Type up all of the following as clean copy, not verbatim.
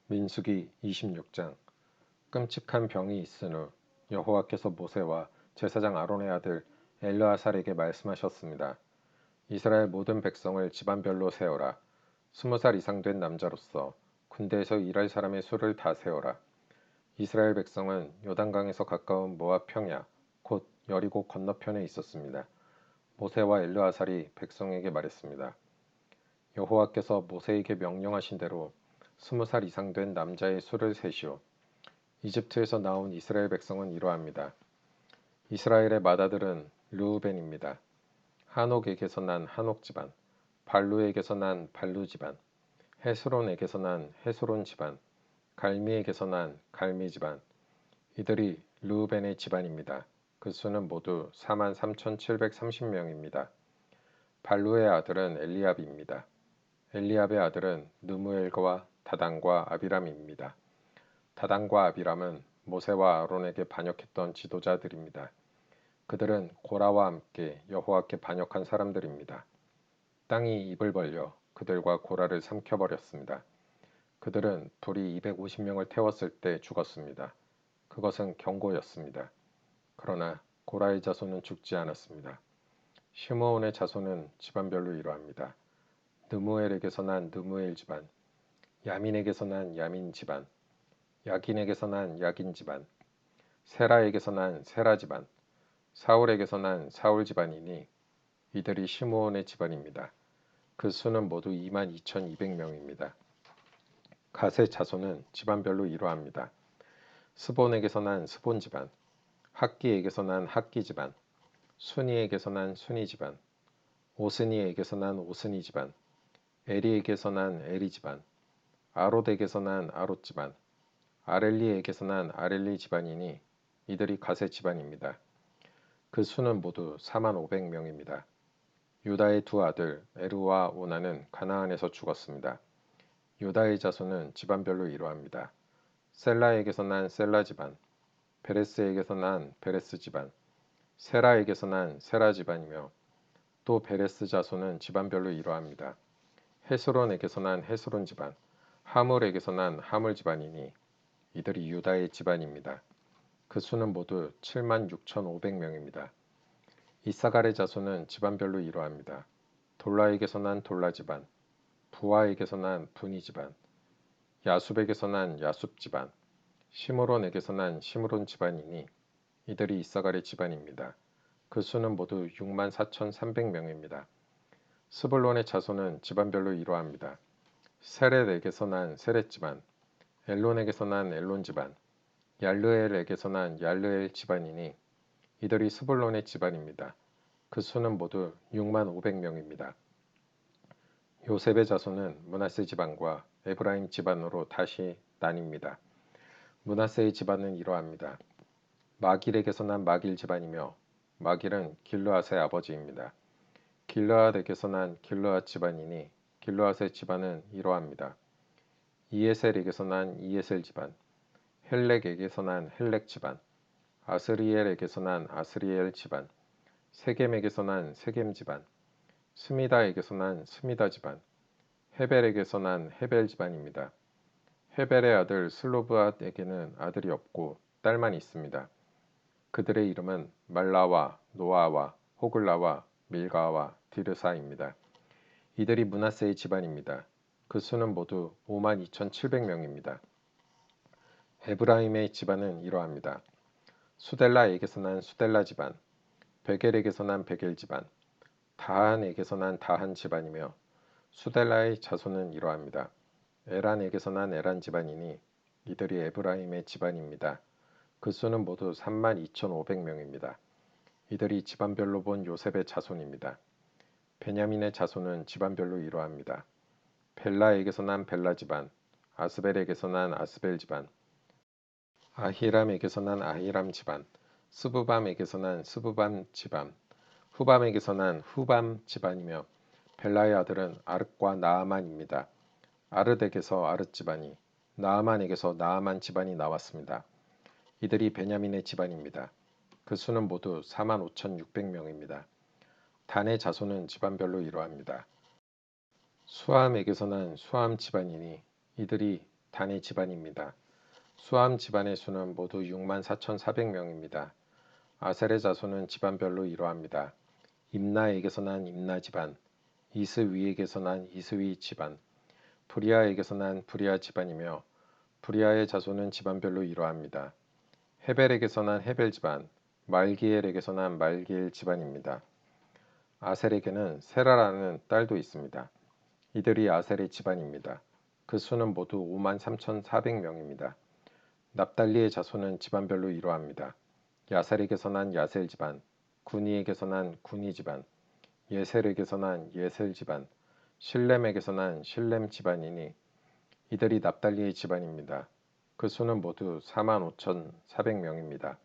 민수기 26장. 끔찍한 병이 있은 후 여호와께서 모세와 제사장 아론의 아들 엘르아살에게 말씀하셨습니다. 이스라엘 모든 백성을 집안별로 세어라. 20살 이상 된 남자로서 군대에서 일할 사람의 수를 다 세어라. 이스라엘 백성은 요단강에서 가까운 모압 평야 곧 여리고 건너편에 있었습니다. 모세와 엘르아살이 백성에게 말했습니다. 여호와께서 모세에게 명령하신 대로 20살 이상 된 남자의 수를 세시오. 이집트에서 나온 이스라엘 백성은 이러합니다. 이스라엘의 맏아들은 르우벤입니다. 하녹에게서 난 하녹 집안, 발루에게서 난 발루 집안, 헤스론에게서 난 헤스론 집안, 갈미에게서 난 갈미 집안. 이들이 르우벤의 집안입니다. 그 수는 모두 43,730명입니다. 발루의 아들은 엘리압입니다. 엘리압의 아들은 느무엘과 다단과 아비람입니다. 다단과 아비람은 모세와 아론에게 반역했던 지도자들입니다. 그들은 고라와 함께 여호와께 반역한 사람들입니다. 땅이 입을 벌려 그들과 고라를 삼켜버렸습니다. 그들은 불이 250명을 태웠을 때 죽었습니다. 그것은 경고였습니다. 그러나 고라의 자손은 죽지 않았습니다. 시므온의 자손은 집안별로 이러합니다. 느무엘에게서 난 느무엘 집안, 야민에게서 난 야민 집안, 야긴에게서 난 야긴 집안, 세라에게서 난 세라 집안, 사울에게서 난 사울 집안이니 이들이 시므온의 집안입니다. 그 수는 모두 22,200명입니다. 갓의 자손은 집안별로 이러합니다. 스본에게서 난 스본 집안, 학기에게서 난 학기 집안, 순이에게서 난 순이 집안, 오스니에게서 난 오스니 집안, 에리에게서 난 에리 집안, 아롯에게서 난 아롯 집안, 아렐리에게서 난 아렐리 집안이니 이들이 갓의 집안입니다. 그 수는 모두 45,000명입니다. 유다의 두 아들 에르와 오나는 가나안에서 죽었습니다. 유다의 자손은 집안별로 이러합니다. 셀라에게서 난 셀라 집안, 베레스에게서 난 베레스 집안, 세라에게서 난 세라 집안이며 또 베레스 자손은 집안별로 이러합니다. 헤스론에게서 난 헤스론 집안, 하물에게서 난 하물 집안이니 이들이 유다의 집안입니다. 그 수는 모두 76,500명입니다. 이사갈의 자손은 집안별로 이러합니다. 돌라에게서 난 돌라 집안, 부하에게서 난 분이 집안, 야숲에게서 난 야숲 집안, 시므론에게서 난 시므론 집안이니 이들이 이사갈의 집안입니다. 그 수는 모두 64,300명입니다. 스불론의 자손은 집안별로 이러합니다. 세렛에게서 난 세렛 집안, 엘론에게서 난 엘론 집안, 얄르엘에게서 난 얄르엘 집안이니 이들이 스불론의 집안입니다. 그 수는 모두 65,000명입니다. 요셉의 자손은 므낫세 집안과 에브라임 집안으로 다시 나뉩니다. 므낫세의 집안은 이러합니다. 마길에게서 난 마길 집안이며 마길은 길르앗의 아버지입니다. 길르앗에게서 난 길르앗 집안이니 길르앗의 집안은 이러합니다. 이에셀에게서 난 이에셀 집안, 헬렉에게서 난 헬렉 집안, 아스리엘에게서 난 아스리엘 집안, 세겜에게서 난 세겜 집안, 스미다에게서 난 스미다 집안, 헤벨에게서 난 헤벨 집안입니다. 헤벨의 아들 슬로브앗에게는 아들이 없고 딸만 있습니다. 그들의 이름은 말라와 노아와 호글라와 밀가와 디르사입니다. 이들이 므낫세의 집안입니다. 그 수는 모두 52,700명입니다. 에브라임의 집안은 이러합니다. 수델라에게서 난 수델라 집안, 베겔에게서 난 베겔 집안, 다한에게서 난 다한 집안이며 수델라의 자손은 이러합니다. 에란에게서 난 에란 집안이니 이들이 에브라임의 집안입니다. 그 수는 모두 32,500명입니다. 이들이 집안별로 본 요셉의 자손입니다. 베냐민의 자손은 집안별로 이러합니다. 벨라에게서 난 벨라 집안, 아스벨에게서 난 아스벨 집안, 아히람에게서 난 아히람 집안, 스부밤에게서 난 스부밤 집안, 후밤에게서 난 후밤 집안이며 벨라의 아들은 아르과 나아만입니다. 아르덱에서 아르 집안이, 나아만에게서 나아만 집안이 나왔습니다. 이들이 베냐민의 집안입니다. 그 수는 모두 45,600명입니다. 단의 자손은 집안별로 이러합니다. 수함에게서 난 수함 집안이니 이들이 단의 집안입니다. 수함 집안의 수는 모두 64,400명입니다. 아셀의 자손은 집안별로 이러합니다. 임나에게서 난 임나 집안, 이스위에게서 난 이스위 집안, 브리아에게서 난 브리아 집안이며 브리아의 자손은 집안별로 이러합니다. 헤벨에게서 난 헤벨 집안, 말기엘에게서 난 말기엘 집안입니다. 아셀에게는 세라라는 딸도 있습니다. 이들이 아셀의 집안입니다. 그 수는 모두 53,400명입니다. 납달리의 자손은 집안별로 이러합니다. 야셀에게서 난 야셀 집안, 구니에게서 난 구니 집안, 예셀에게서 난 예셀 집안, 실렘에게서 난 실렘 집안이니 이들이 납달리의 집안입니다. 그 수는 모두 45,400명입니다.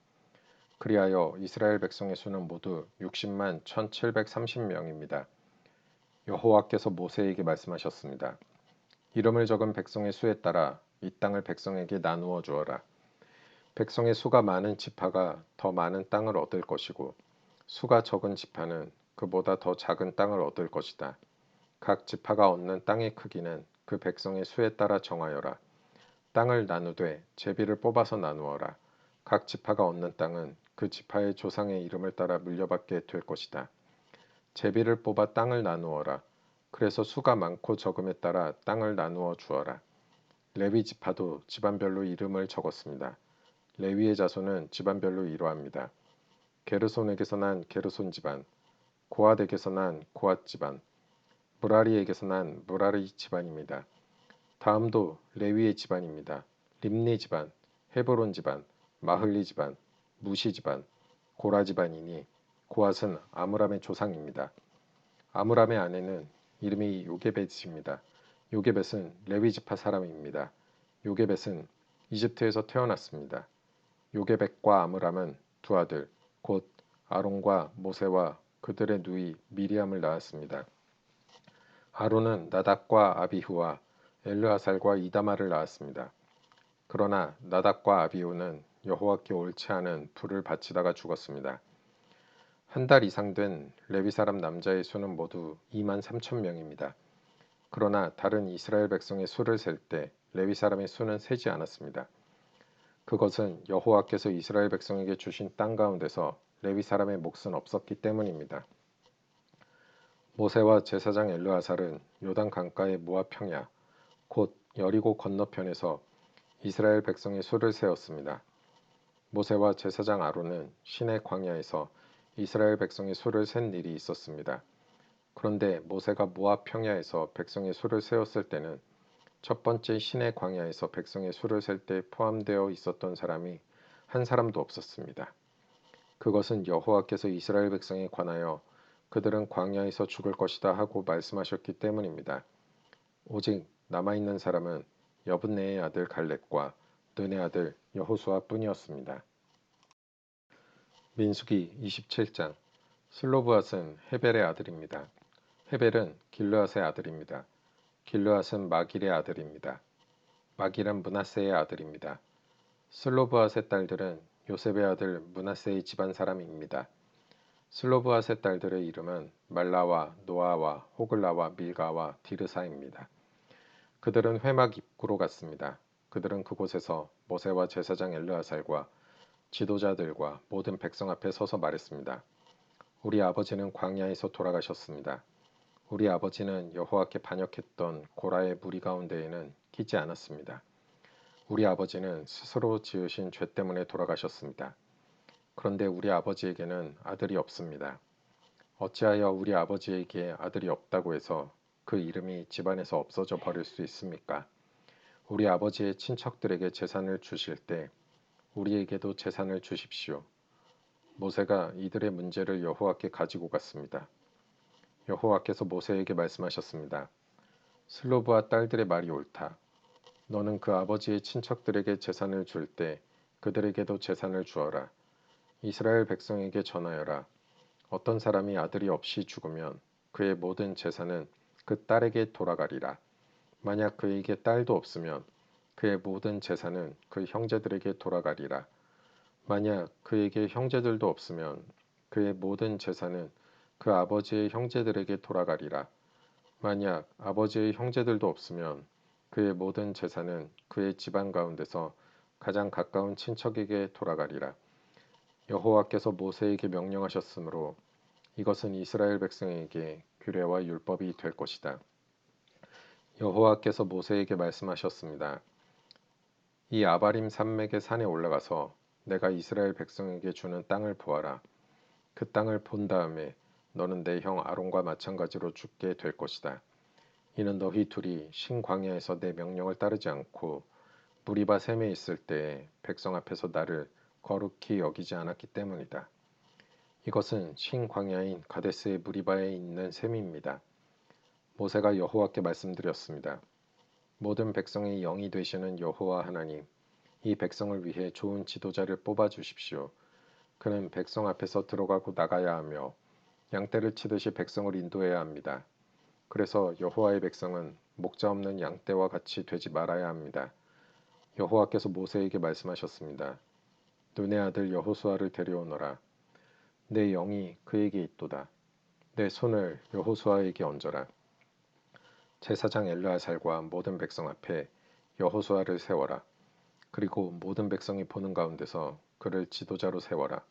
그리하여 이스라엘 백성의 수는 모두 60만 1,730명입니다. 여호와께서 모세에게 말씀하셨습니다. 이름을 적은 백성의 수에 따라 이 땅을 백성에게 나누어 주어라. 백성의 수가 많은 지파가 더 많은 땅을 얻을 것이고 수가 적은 지파는 그보다 더 작은 땅을 얻을 것이다. 각 지파가 얻는 땅의 크기는 그 백성의 수에 따라 정하여라. 땅을 나누되 제비를 뽑아서 나누어라. 각 지파가 얻는 땅은 그 지파의 조상의 이름을 따라 물려받게 될 것이다. 제비를 뽑아 땅을 나누어라. 그래서 수가 많고 적음에 따라 땅을 나누어 주어라. 레위 지파도 집안별로 이름을 적었습니다. 레위의 자손은 집안별로 이러합니다. 게르손에게서 난 게르손 집안, 고앗에게서 난 고앗 집안, 무라리에게서 난 무라리 집안입니다. 다음도 레위의 집안입니다. 림니 집안, 헤브론 집안, 마흘리 집안, 무시 집안, 고라 집안이니 고앗은 아므람의 조상입니다. 아므람의 아내는 이름이 요게벳입니다. 요게벳은 레위 지파 사람입니다. 요게벳은 이집트에서 태어났습니다. 요게벳과 아므람은 두 아들 곧 아론과 모세와 그들의 누이 미리암을 낳았습니다. 아론은 나답과 아비후와 엘르아살과 이다마를 낳았습니다. 그러나 나답과 아비후는 여호와께 옳지 않은 불을 바치다가 죽었습니다. 한 달 이상 된 레위 사람 남자의 수는 모두 2만 3천 명입니다. 그러나 다른 이스라엘 백성의 수를 셀 때 레위 사람의 수는 세지 않았습니다. 그것은 여호와께서 이스라엘 백성에게 주신 땅 가운데서 레위 사람의 몫은 없었기 때문입니다. 모세와 제사장 엘르아살은 요단 강가의 모압 평야 곧 여리고 건너편에서 이스라엘 백성의 수를 세웠습니다. 모세와 제사장 아론은 시내 광야에서 이스라엘 백성의 수를 센 일이 있었습니다. 그런데 모세가 모압 평야에서 백성의 수를 세웠을 때는 첫 번째 시내 광야에서 백성의 수를 셀 때 포함되어 있었던 사람이 한 사람도 없었습니다. 그것은 여호와께서 이스라엘 백성에 관하여 그들은 광야에서 죽을 것이다 하고 말씀하셨기 때문입니다. 오직 남아있는 사람은 여분네의 아들 갈렙과 눈의 아들 여호수아 뿐이었습니다. 민수기 27장 슬로브앗은 헤벨의 아들입니다. 헤벨은 길르앗의 아들입니다. 길르앗은 마길의 아들입니다. 마길은 므낫세의 아들입니다. 슬로브앗의 딸들은 요셉의 아들 므낫세의 집안 사람입니다. 슬로브앗의 딸들의 이름은 말라와 노아와 호글라와 밀가와 디르사입니다. 그들은 회막 입구로 갔습니다. 그들은 그곳에서 모세와 제사장 엘르아살과 지도자들과 모든 백성 앞에 서서 말했습니다. 우리 아버지는 광야에서 돌아가셨습니다. 우리 아버지는 여호와께 반역했던 고라의 무리 가운데에는 끼지 않았습니다. 우리 아버지는 스스로 지으신 죄 때문에 돌아가셨습니다. 그런데 우리 아버지에게는 아들이 없습니다. 어찌하여 우리 아버지에게 아들이 없다고 해서 그 이름이 집안에서 없어져 버릴 수 있습니까? 우리 아버지의 친척들에게 재산을 주실 때 우리에게도 재산을 주십시오. 모세가 이들의 문제를 여호와께 가지고 갔습니다. 여호와께서 모세에게 말씀하셨습니다. 슬로브와 딸들의 말이 옳다. 너는 그 아버지의 친척들에게 재산을 줄 때 그들에게도 재산을 주어라. 이스라엘 백성에게 전하여라. 어떤 사람이 아들이 없이 죽으면 그의 모든 재산은 그 딸에게 돌아가리라. 만약 그에게 딸도 없으면 그의 모든 재산은 그 형제들에게 돌아가리라. 만약 그에게 형제들도 없으면 그의 모든 재산은 그 아버지의 형제들에게 돌아가리라. 만약 아버지의 형제들도 없으면 그의 모든 재산은 그의 집안 가운데서 가장 가까운 친척에게 돌아가리라. 여호와께서 모세에게 명령하셨으므로 이것은 이스라엘 백성에게 규례와 율법이 될 것이다. 여호와께서 모세에게 말씀하셨습니다. 이 아바림 산맥의 산에 올라가서 내가 이스라엘 백성에게 주는 땅을 보아라. 그 땅을 본 다음에 너는 내 형 아론과 마찬가지로 죽게 될 것이다. 이는 너희 둘이 신광야에서 내 명령을 따르지 않고 무리바 샘에 있을 때에 백성 앞에서 나를 거룩히 여기지 않았기 때문이다. 이것은 신광야인 가데스의 무리바에 있는 샘입니다. 모세가 여호와께 말씀드렸습니다. 모든 백성의 영이 되시는 여호와 하나님, 이 백성을 위해 좋은 지도자를 뽑아 주십시오. 그는 백성 앞에서 들어가고 나가야 하며 양떼를 치듯이 백성을 인도해야 합니다. 그래서 여호와의 백성은 목자 없는 양떼와 같이 되지 말아야 합니다. 여호와께서 모세에게 말씀하셨습니다. 눈의 아들 여호수아를 데려오너라. 내 영이 그에게 있도다. 내 손을 여호수아에게 얹어라. 제사장 엘르아살과 모든 백성 앞에 여호수아를 세워라. 그리고 모든 백성이 보는 가운데서 그를 지도자로 세워라.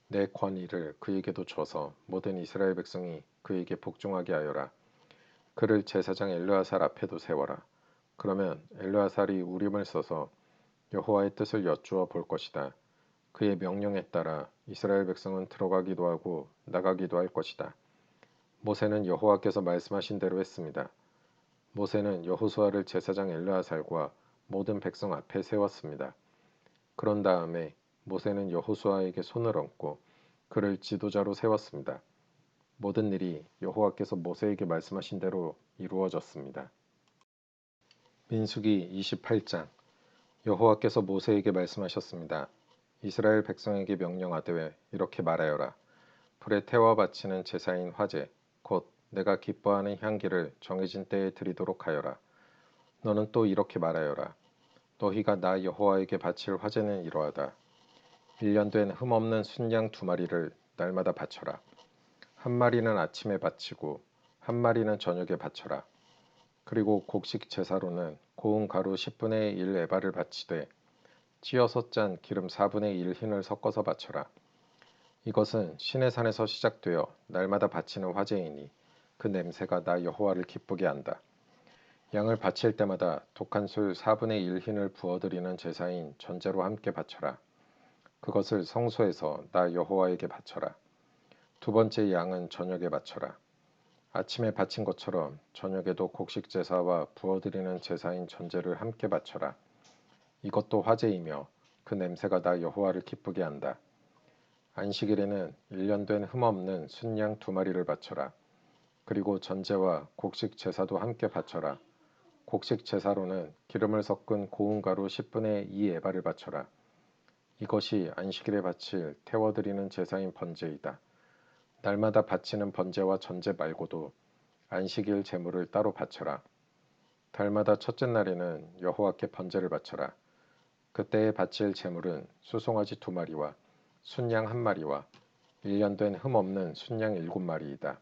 내 권위를 그에게도 줘서 모든 이스라엘 백성이 그에게 복종하게 하여라. 그를 제사장 엘르아살 앞에도 세워라. 그러면 엘르아살이 우림을 써서 여호와의 뜻을 여쭈어 볼 것이다. 그의 명령에 따라 이스라엘 백성은 들어가기도 하고 나가기도 할 것이다. 모세는 여호와께서 말씀하신 대로 했습니다. 모세는 여호수아를 제사장 엘르아살과 모든 백성 앞에 세웠습니다. 그런 다음에 모세는 여호수아에게 손을 얹고 그를 지도자로 세웠습니다. 모든 일이 여호와께서 모세에게 말씀하신 대로 이루어졌습니다. 민수기 28장. 여호와께서 모세에게 말씀하셨습니다. 이스라엘 백성에게 명령하되 이렇게 말하여라. 불에 태워 바치는 제사인 화제 곧 내가 기뻐하는 향기를 정해진 때에 드리도록 하여라. 너는 또 이렇게 말하여라. 너희가 나 여호와에게 바칠 화제는 이러하다. 1년 된 흠없는 순양 2마리를 날마다 바쳐라. 한 마리는 아침에 바치고 한 마리는 저녁에 바쳐라. 그리고 곡식 제사로는 고운 가루 10분의 1 에바를 바치되 찌어서 짠 기름 4분의 1 흰을 섞어서 바쳐라. 이것은 시내 산에서 시작되어 날마다 바치는 화제이니 그 냄새가 나 여호와를 기쁘게 한다. 양을 바칠 때마다 독한 술 4분의 1 흰을 부어드리는 제사인 전제로 함께 바쳐라. 그것을 성소에서 나 여호와에게 바쳐라. 두 번째 양은 저녁에 바쳐라. 아침에 바친 것처럼 저녁에도 곡식 제사와 부어드리는 제사인 전제를 함께 바쳐라. 이것도 화제이며 그 냄새가 나 여호와를 기쁘게 한다. 안식일에는 1년 된 흠없는 순양 2마리를 바쳐라. 그리고 전제와 곡식 제사도 함께 바쳐라. 곡식 제사로는 기름을 섞은 고운 가루 10분의 2 에바를 바쳐라. 이것이 안식일에 바칠 태워드리는 제사인 번제이다. 날마다 바치는 번제와 전제 말고도 안식일 제물을 따로 바쳐라. 달마다 첫째 날에는 여호와께 번제를 바쳐라. 그때에 바칠 제물은 수송아지 2마리와 순양 1마리와 1년 된 흠없는 순양 7마리이다.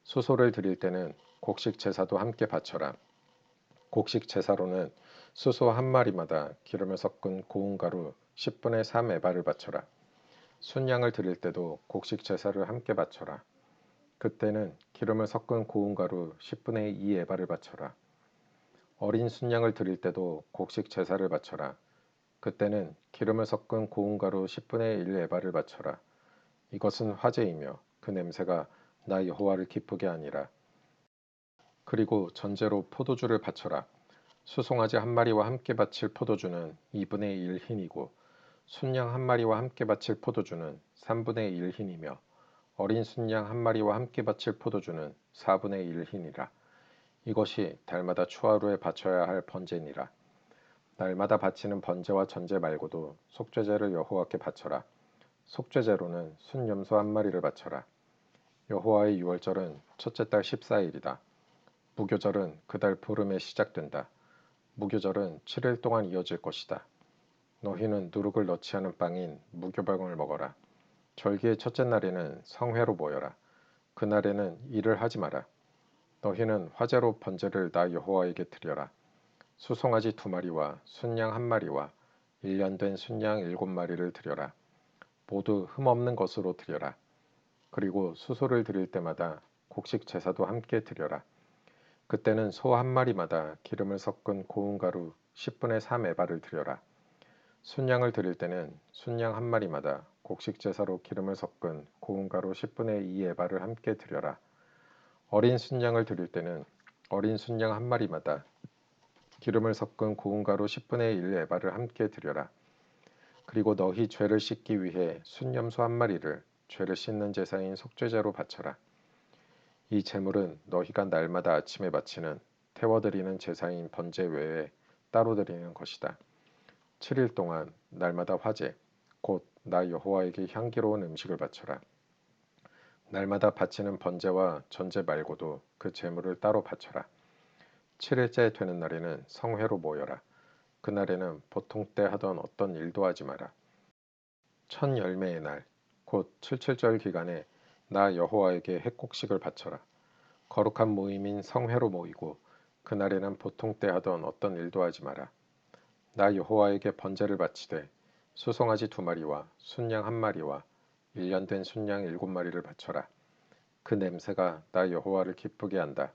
수소를 드릴 때는 곡식 제사도 함께 바쳐라. 곡식 제사로는 수소 1마리마다 기름을 섞은 고운 가루 10분의 3 에바를 바쳐라. 순양을 드릴 때도 곡식 제사를 함께 바쳐라. 그때는 기름을 섞은 고운 가루 10분의 2 에바를 바쳐라. 어린 순양을 드릴 때도 곡식 제사를 바쳐라. 그때는 기름을 섞은 고운 가루 10분의 1 에바를 바쳐라. 이것은 화제이며 그 냄새가 나 여호와를 기쁘게 하니라. 그리고 전제로 포도주를 바쳐라. 수송아지 1마리와 함께 바칠 포도주는 2분의 1 흰이고 순양 1마리와 함께 바칠 포도주는 3분의 1 흰이며 어린 순양 1마리와 함께 바칠 포도주는 4분의 1 흰이라. 이것이 달마다 추하루에 바쳐야 할 번제니라. 날마다 바치는 번제와 전제 말고도 속죄제를 여호와께 바쳐라. 속죄제로는 순염소 1마리를 바쳐라. 여호와의 유월절은 첫째 달 14일이다. 무교절은 그 달 보름에 시작된다. 무교절은 7일 동안 이어질 것이다. 너희는 누룩을 넣지 않은 빵인 무교병을 먹어라. 절기의 첫째 날에는 성회로 모여라. 그날에는 일을 하지 마라. 너희는 화제로 번제를 나 여호와에게 드려라. 수송아지 2마리와 순양 1마리와 1년 된 순양 7마리를 드려라. 모두 흠없는 것으로 드려라. 그리고 수소를 드릴 때마다 곡식 제사도 함께 드려라. 그때는 소 1마리마다 기름을 섞은 고운 가루 10분의 3 에바를 드려라. 순양을 드릴 때는 순양 1마리마다 곡식 제사로 기름을 섞은 고운 가루 10분의 2 에바를 함께 드려라. 어린 순양을 드릴 때는 어린 순양 1마리마다 기름을 섞은 고운 가루 10분의 1 에바를 함께 드려라. 그리고 너희 죄를 씻기 위해 순염소 1마리를 죄를 씻는 제사인 속죄제로 바쳐라. 이 제물은 너희가 날마다 아침에 바치는 태워드리는 제사인 번제 외에 따로 드리는 것이다. 7일 동안 날마다 화제, 곧 나 여호와에게 향기로운 음식을 바쳐라. 날마다 바치는 번제와 전제 말고도 그 제물을 따로 바쳐라. 7일째 되는 날에는 성회로 모여라. 그날에는 보통 때 하던 어떤 일도 하지 마라. 첫 열매의 날, 곧 칠칠절 기간에 나 여호와에게 핵곡식을 바쳐라. 거룩한 모임인 성회로 모이고 그날에는 보통 때 하던 어떤 일도 하지 마라. 나 여호와에게 번제를 바치되 수송아지 2마리와 순양 1마리와 1년 된 순양 7마리를 바쳐라. 그 냄새가 나 여호와를 기쁘게 한다.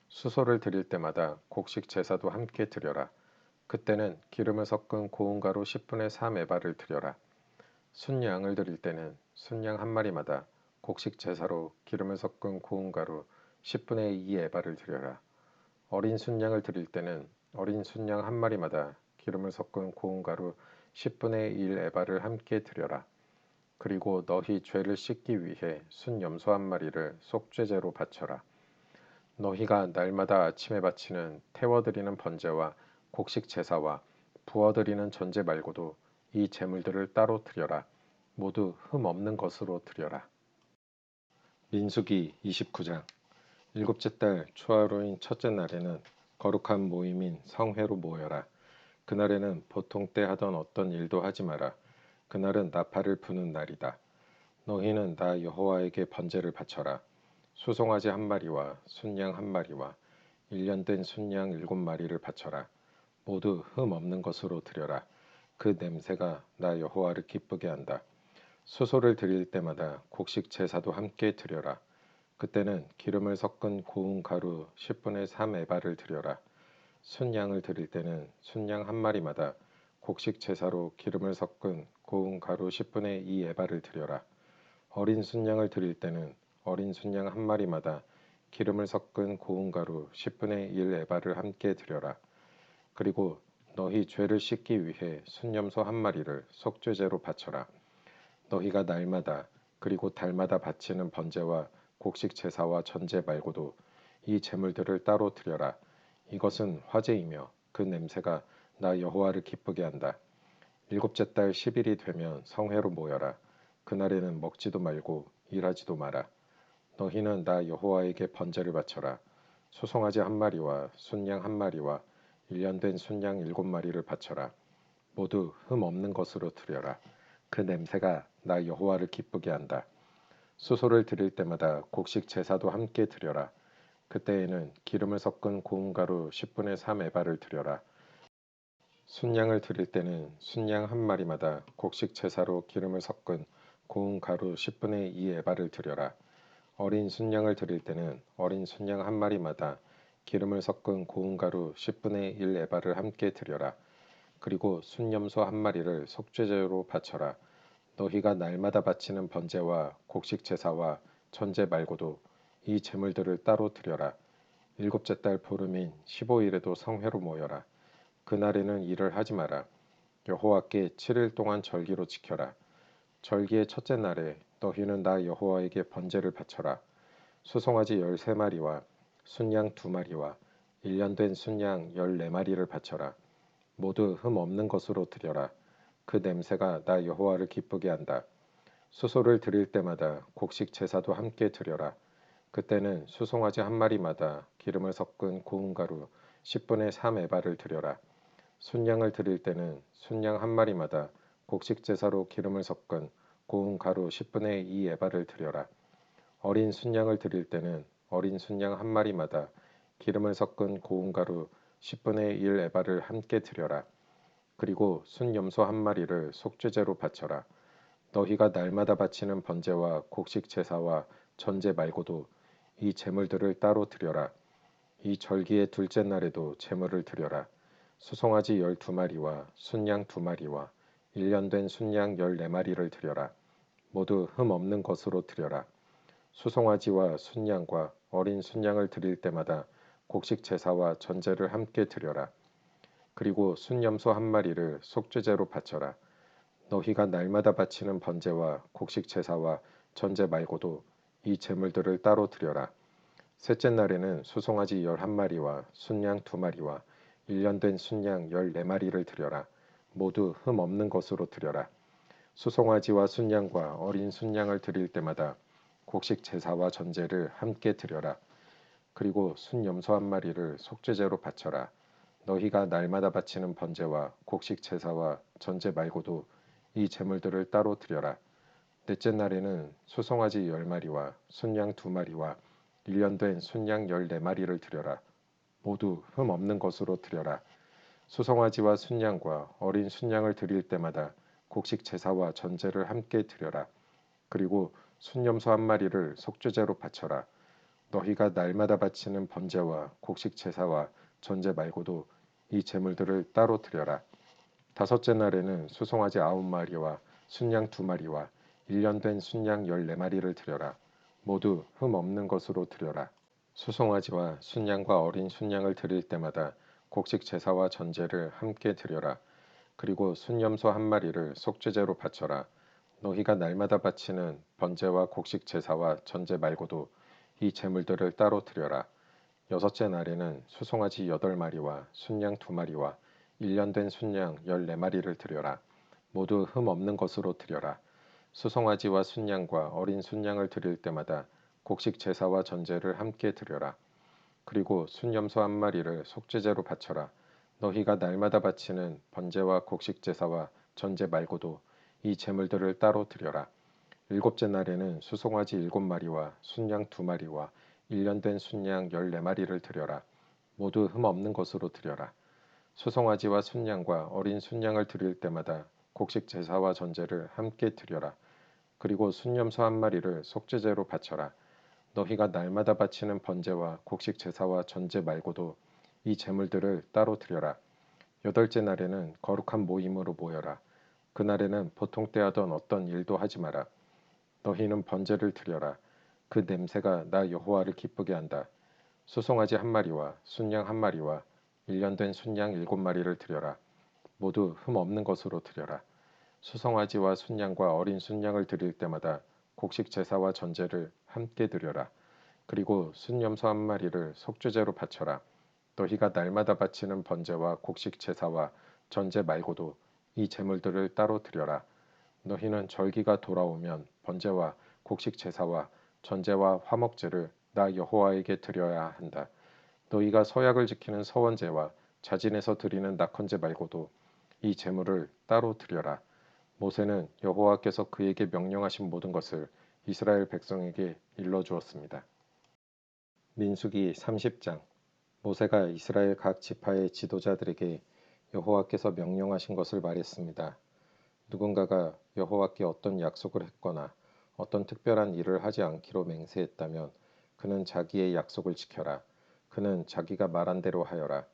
수소를 드릴 때마다 곡식 제사도 함께 드려라. 그때는 기름을 섞은 고운 가루 10분의 3 에바를 드려라. 순양을 드릴 때는 순양 1마리마다 곡식 제사로 기름을 섞은 고운 가루 10분의 2 에바를 드려라. 어린 순양을 드릴 때는 어린 순양 1마리마다 기름을 섞은 고운 가루 10분의 1 에바를 함께 드려라. 그리고 너희 죄를 씻기 위해 순염소 1마리를 속죄제로 바쳐라. 너희가 날마다 아침에 바치는 태워드리는 번제와 곡식 제사와 부어드리는 전제 말고도 이 제물들을 따로 드려라. 모두 흠 없는 것으로 드려라. 민수기 29장. 일곱째 달 초하루인 첫째 날에는 거룩한 모임인 성회로 모여라. 그날에는 보통 때 하던 어떤 일도 하지 마라. 그날은 나팔을 부는 날이다. 너희는 나 여호와에게 번제를 바쳐라. 수송아지 1마리와 순양 1마리와 1년 된 순양 7마리를 바쳐라. 모두 흠 없는 것으로 드려라. 그 냄새가 나 여호와를 기쁘게 한다. 수소를 드릴 때마다 곡식 제사도 함께 드려라. 그때는 기름을 섞은 고운 가루 10분의 3 에바를 드려라. 순양을 드릴 때는 순양 1마리마다 곡식 제사로 기름을 섞은 고운 가루 10분의 2 에바를 드려라. 어린 순양을 드릴 때는 어린 순양 1마리마다 기름을 섞은 고운 가루 10분의 1 에바를 함께 드려라. 그리고 너희 죄를 씻기 위해 순염소 1마리를 속죄제로 바쳐라. 너희가 날마다 그리고 달마다 바치는 번제와 곡식 제사와 전제 말고도 이 제물들을 따로 드려라. 이것은 화제이며 그 냄새가 나 여호와를 기쁘게 한다. 일곱째 달 10일이 되면 성회로 모여라. 그날에는 먹지도 말고 일하지도 마라. 너희는 나 여호와에게 번제를 바쳐라. 소송아지 1마리와 순양 1마리와 1년 된 순양 7마리를 바쳐라. 모두 흠 없는 것으로 드려라. 그 냄새가 나 여호와를 기쁘게 한다. 수소를 드릴 때마다 곡식 제사도 함께 드려라. 그때에는 기름을 섞은 고운 가루 10분의 3 에바를 드려라. 순양을 드릴 때는 순양 1마리마다 곡식 제사로 기름을 섞은 고운 가루 10분의 2 에바를 드려라. 어린 순양을 드릴 때는 어린 순양 1마리마다 기름을 섞은 고운 가루 10분의 1 에바를 함께 드려라. 그리고 순염소 1마리를 속죄제로 바쳐라. 너희가 날마다 바치는 번제와 곡식 제사와 전제 말고도 이 제물들을 따로 드려라. 일곱째 달 보름인 15일에도 성회로 모여라. 그날에는 일을 하지 마라. 여호와께 7일 동안 절기로 지켜라. 절기의 첫째 날에 너희는 나 여호와에게 번제를 바쳐라. 수송아지 13마리와 순양 2마리와 1년 된 순양 14마리를 바쳐라. 모두 흠 없는 것으로 드려라. 그 냄새가 나 여호와를 기쁘게 한다. 수소를 드릴 때마다 곡식 제사도 함께 드려라. 그때는 수송아지 1마리마다 기름을 섞은 고운 가루 10분의 3 에바를 드려라. 순양을 드릴 때는 순양 1마리마다 곡식 제사로 기름을 섞은 고운 가루 10분의 2 에바를 드려라. 어린 순양을 드릴 때는 어린 순양 1마리마다 기름을 섞은 고운 가루 10분의 1 에바를 함께 드려라. 그리고 순염소 한 마리를 속죄제로 바쳐라. 너희가 날마다 바치는 번제와 곡식 제사와 전제 말고도 이 제물들을 따로 드려라. 이 절기의 둘째 날에도 제물을 드려라. 수송아지 12마리와 순양 2마리와 1년 된 순양 14마리를 드려라. 모두 흠 없는 것으로 드려라. 수송아지와 순양과 어린 순양을 드릴 때마다 곡식 제사와 전제를 함께 드려라. 그리고 순염소 한 마리를 속죄제로 바쳐라. 너희가 날마다 바치는 번제와 곡식 제사와 전제 말고도 이 제물들을 따로 드려라. 셋째 날에는 수송아지 11마리와 순양 2마리와 1년 된 순양 14마리를 드려라. 모두 흠 없는 것으로 드려라. 수송아지와 순양과 어린 순양을 드릴 때마다 곡식 제사와 전제를 함께 드려라. 그리고 순염소 한 마리를 속죄제로 바쳐라. 너희가 날마다 바치는 번제와 곡식 제사와 전제 말고도 이 제물들을 따로 드려라. 넷째 날에는 수송아지 10마리와 순양 2마리와 1년 된 순양 14마리를 드려라. 모두 흠 없는 것으로 드려라. 수송아지와 순양과 어린 순양을 드릴 때마다 곡식 제사와 전제를 함께 드려라. 그리고 순염소 한 마리를 속죄제로 바쳐라. 너희가 날마다 바치는 번제와 곡식 제사와 전제 말고도 이 제물들을 따로 드려라. 다섯째 날에는 수송아지 9마리와 순양 2마리와 1년 된 순양 14마리를 드려라. 모두 흠 없는 것으로 드려라. 수송아지와 순양과 어린 순양을 드릴 때마다 곡식 제사와 전제를 함께 드려라. 그리고 순염소 한 마리를 속죄제로 바쳐라. 너희가 날마다 바치는 번제와 곡식 제사와 전제 말고도 이 제물들을 따로 드려라. 여섯째 날에는 수송아지 8마리와 순양 2마리와 1년 된 순양 14마리를 드려라. 모두 흠 없는 것으로 드려라. 수송아지와 순양과 어린 순양을 드릴 때마다 곡식 제사와 전제를 함께 드려라. 그리고 순염소 한 마리를 속죄제로 바쳐라. 너희가 날마다 바치는 번제와 곡식 제사와 전제 말고도 이 제물들을 따로 드려라. 일곱째 날에는 수송아지 7마리와 순양 2마리와 1년 된 순양 14마리를 드려라. 모두 흠 없는 것으로 드려라. 수송아지와 순양과 어린 순양을 드릴 때마다 곡식 제사와 전제를 함께 드려라. 그리고 순염소 한 마리를 속죄제로 바쳐라. 너희가 날마다 바치는 번제와 곡식 제사와 전제 말고도 이 제물들을 따로 드려라. 여덟째 날에는 거룩한 모임으로 모여라. 그날에는 보통 때 하던 어떤 일도 하지 마라. 너희는 번제를 드려라. 그 냄새가 나 여호와를 기쁘게 한다. 수송아지 한 마리와 순양 한 마리와 1년 된 순양 7마리를 드려라. 모두 흠 없는 것으로 드려라. 수송아지와 순양과 어린 순양을 드릴 때마다 곡식 제사와 전제를 함께 드려라. 그리고 순염소 한 마리를 속죄제로 바쳐라. 너희가 날마다 바치는 번제와 곡식 제사와 전제 말고도 이 제물들을 따로 드려라. 너희는 절기가 돌아오면 번제와 곡식 제사와 전제와 화목제를 나 여호와에게 드려야 한다. 너희가 서약을 지키는 서원제와 자진해서 드리는 낙헌제 말고도 이 제물을 따로 드려라. 모세는 여호와께서 그에게 명령하신 모든 것을 이스라엘 백성에게 일러주었습니다. 민수기 30장. 모세가 이스라엘 각 지파의 지도자들에게 여호와께서 명령하신 것을 말했습니다. 누군가가 여호와께 어떤 약속을 했거나 어떤 특별한 일을 하지 않기로 맹세했다면 그는 자기의 약속을 지켜라. 그는 자기가 말한 대로 하여라.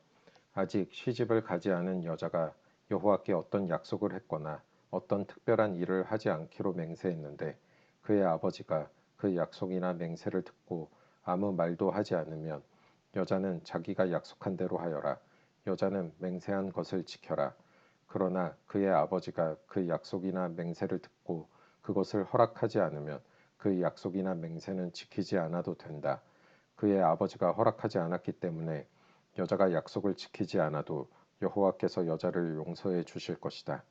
아직 시집을 가지 않은 여자가 여호와께 어떤 약속을 했거나 어떤 특별한 일을 하지 않기로 맹세했는데 그의 아버지가 그 약속이나 맹세를 듣고 아무 말도 하지 않으면 여자는 자기가 약속한 대로 하여라. 여자는 맹세한 것을 지켜라. 그러나 그의 아버지가 그 약속이나 맹세를 듣고 그것을 허락하지 않으면 그 약속이나 맹세는 지키지 않아도 된다. 그의 아버지가 허락하지 않았기 때문에 여자가 약속을 지키지 않아도 여호와께서 여자를 용서해 주실 것이다.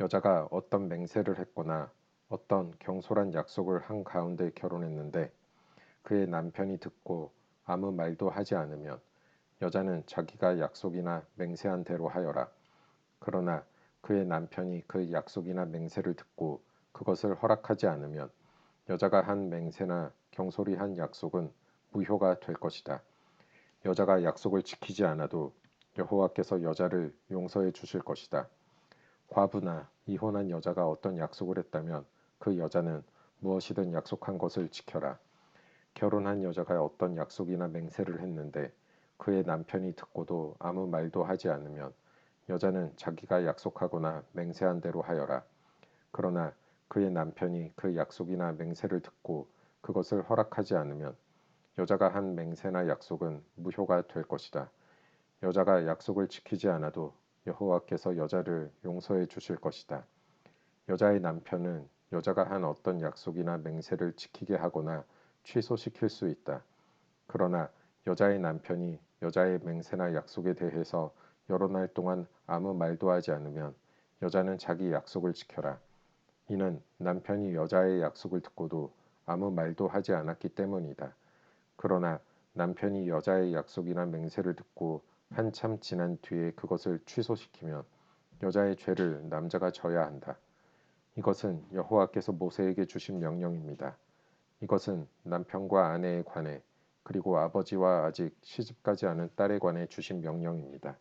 여자가 어떤 맹세를 했거나 어떤 경솔한 약속을 한 가운데 결혼했는데 그의 남편이 듣고 아무 말도 하지 않으면 여자는 자기가 약속이나 맹세한 대로 하여라. 그러나 그의 남편이 그 약속이나 맹세를 듣고 그것을 허락하지 않으면 여자가 한 맹세나 경솔히 한 약속은 무효가 될 것이다. 여자가 약속을 지키지 않아도 여호와께서 여자를 용서해 주실 것이다. 과부나 이혼한 여자가 어떤 약속을 했다면 그 여자는 무엇이든 약속한 것을 지켜라. 결혼한 여자가 어떤 약속이나 맹세를 했는데 그의 남편이 듣고도 아무 말도 하지 않으면 여자는 자기가 약속하거나 맹세한 대로 하여라. 그러나 그의 남편이 그 약속이나 맹세를 듣고 그것을 허락하지 않으면 여자가 한 맹세나 약속은 무효가 될 것이다. 여자가 약속을 지키지 않아도 여호와께서 여자를 용서해 주실 것이다. 여자의 남편은 여자가 한 어떤 약속이나 맹세를 지키게 하거나 취소시킬 수 있다. 그러나 여자의 남편이 여자의 맹세나 약속에 대해서 여러 날 동안 아무 말도 하지 않으면 여자는 자기 약속을 지켜라. 이는 남편이 여자의 약속을 듣고도 아무 말도 하지 않았기 때문이다. 그러나 남편이 여자의 약속이나 맹세를 듣고 한참 지난 뒤에 그것을 취소시키면 여자의 죄를 남자가 져야 한다. 이것은 여호와께서 모세에게 주신 명령입니다. 이것은 남편과 아내에 관해 그리고 아버지와 아직 시집가지 않은 딸에 관해 주신 명령입니다.